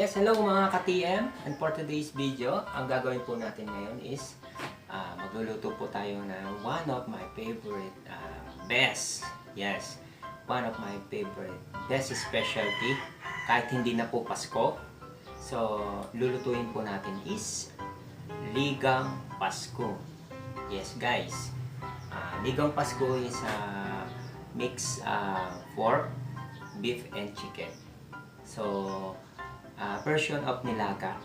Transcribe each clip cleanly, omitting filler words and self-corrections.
Yes, hello mga ka-TM, and for today's video, ang gagawin po natin ngayon is magluluto po tayo ng one of my favorite one of my favorite best specialty kahit hindi na po Pasko. So, lulutuin po natin is Ligang Pasko. Yes guys, Ligang Pasko is mix pork, beef and chicken. So, version of nilaga,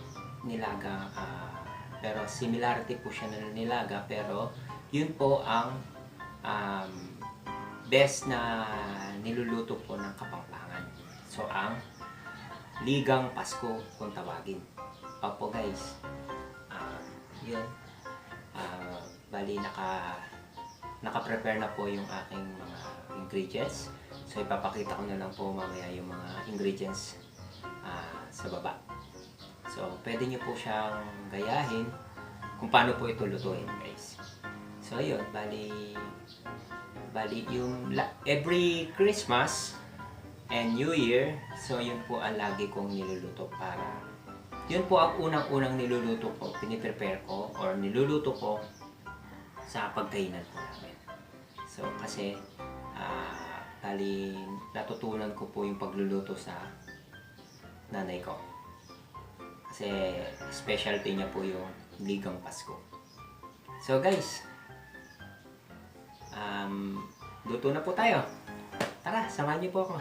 pero similarity po siya ng nilaga, pero yun po ang best na niluluto po ng Kapampangan. So ang Ligang Pasko kung tawagin. Opo guys, yun, bali naka-prepare na po yung aking mga ingredients. So ipapakita ko na lang po mamaya yung mga ingredients sa baba. So, pwede nyo po siyang gayahin kung paano po ito lutuin, guys. So, yun. Bali yung every Christmas and New Year, so yun po ang lagi kong niluluto para yun po ang unang-unang niluluto ko, piniprepare ko, or niluluto ko sa pagkainan po namin. So, kasi bali natutunan ko po yung pagluluto sa nanay ko. Kasi specialty niya po yung Ligang Pasko. So guys, luto na po tayo. Tara, samahan niyo po ako.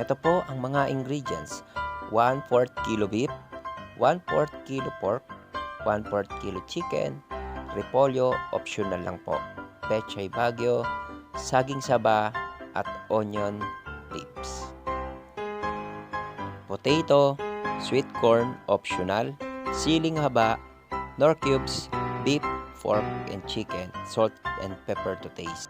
Ito po ang mga ingredients: 1/4 kilo beef, 1/4 kilo pork, 1/4 kilo chicken, repolyo, optional lang po, Petchay baguio, saging saba, at onion leaves. Potato, sweet corn, optional, siling haba, Knorr Cubes, beef, pork, and chicken, salt and pepper to taste.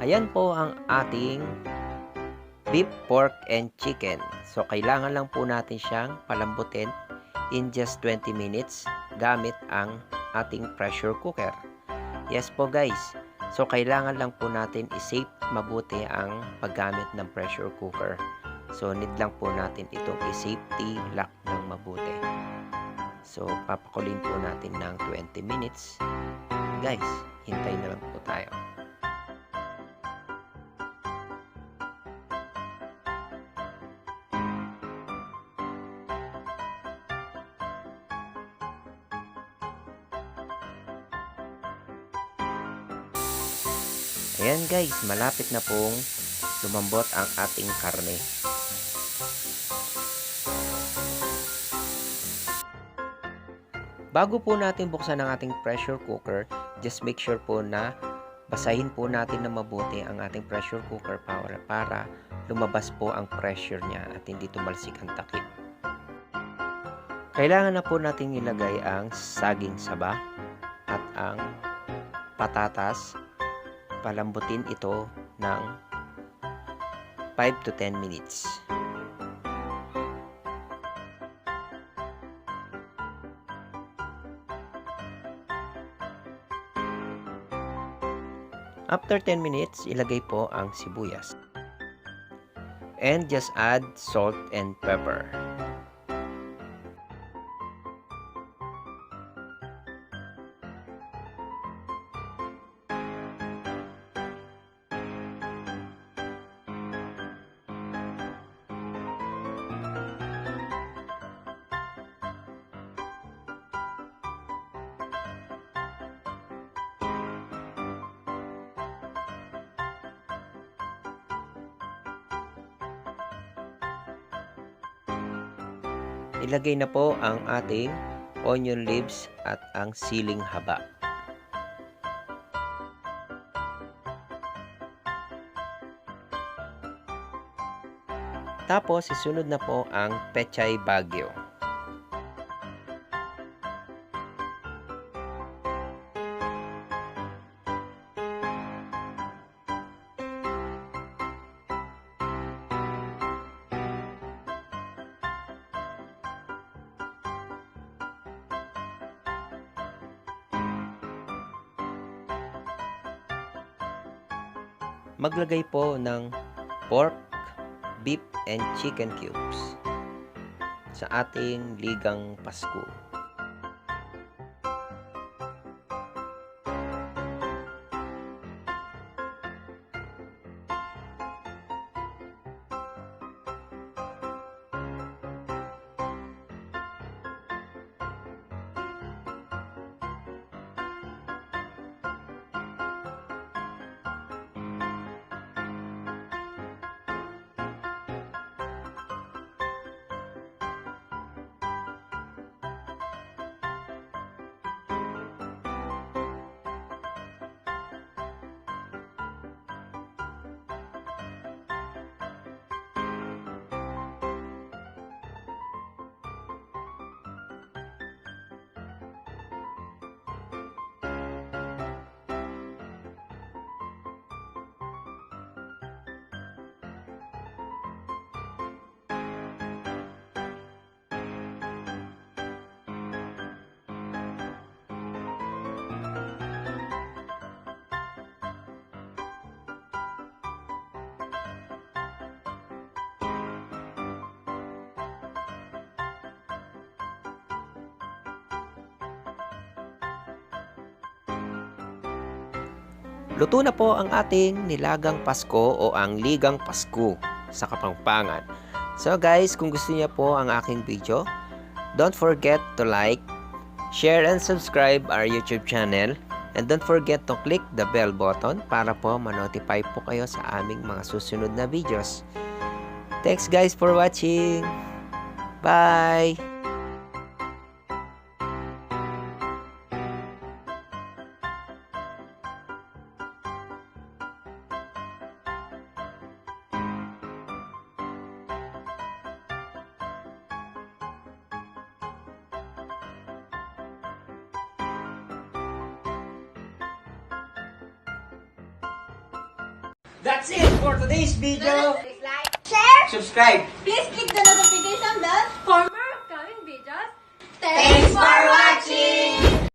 Ayan po ang ating beef, pork, and chicken. So, kailangan lang po natin siyang palambutin in just 20 minutes gamit ang ating pressure cooker. Yes po guys. So, kailangan lang po natin i-save mabuti ang paggamit ng pressure cooker. So, need lang po natin itong i-safety lock ng mabuti. So, papakulin po natin ng 20 minutes. Guys, hintay na lang po tayo. Ayan guys, malapit na pong lumambot ang ating karne. Bago po natin buksan ang ating pressure cooker, just make sure po na basahin po natin na mabuti ang ating pressure cooker para lumabas po ang pressure niya at hindi tumalsik ang takip. Kailangan na po natin ilagay ang saging saba at ang patatas. Palambutin ito ng 5 to 10 minutes. After 10 minutes, ilagay po ang sibuyas. And just add salt and pepper. Ilagay na po ang ating onion leaves at ang siling haba. Tapos, isunod na po ang Petchay baguio. Maglagay po ng pork, beef, and chicken cubes sa ating ligang Pasko. Luto na po ang ating nilagang Pasko o ang ligang Pasku sa Kapampangan. So guys, kung gusto niyo po ang aking video, don't forget to like, share, and subscribe our YouTube channel. And don't forget to click the bell button para po ma-notify po kayo sa aming mga susunod na videos. Thanks guys for watching. Bye! That's it for today's video. Please like, share, Subscribe. please click the notification bell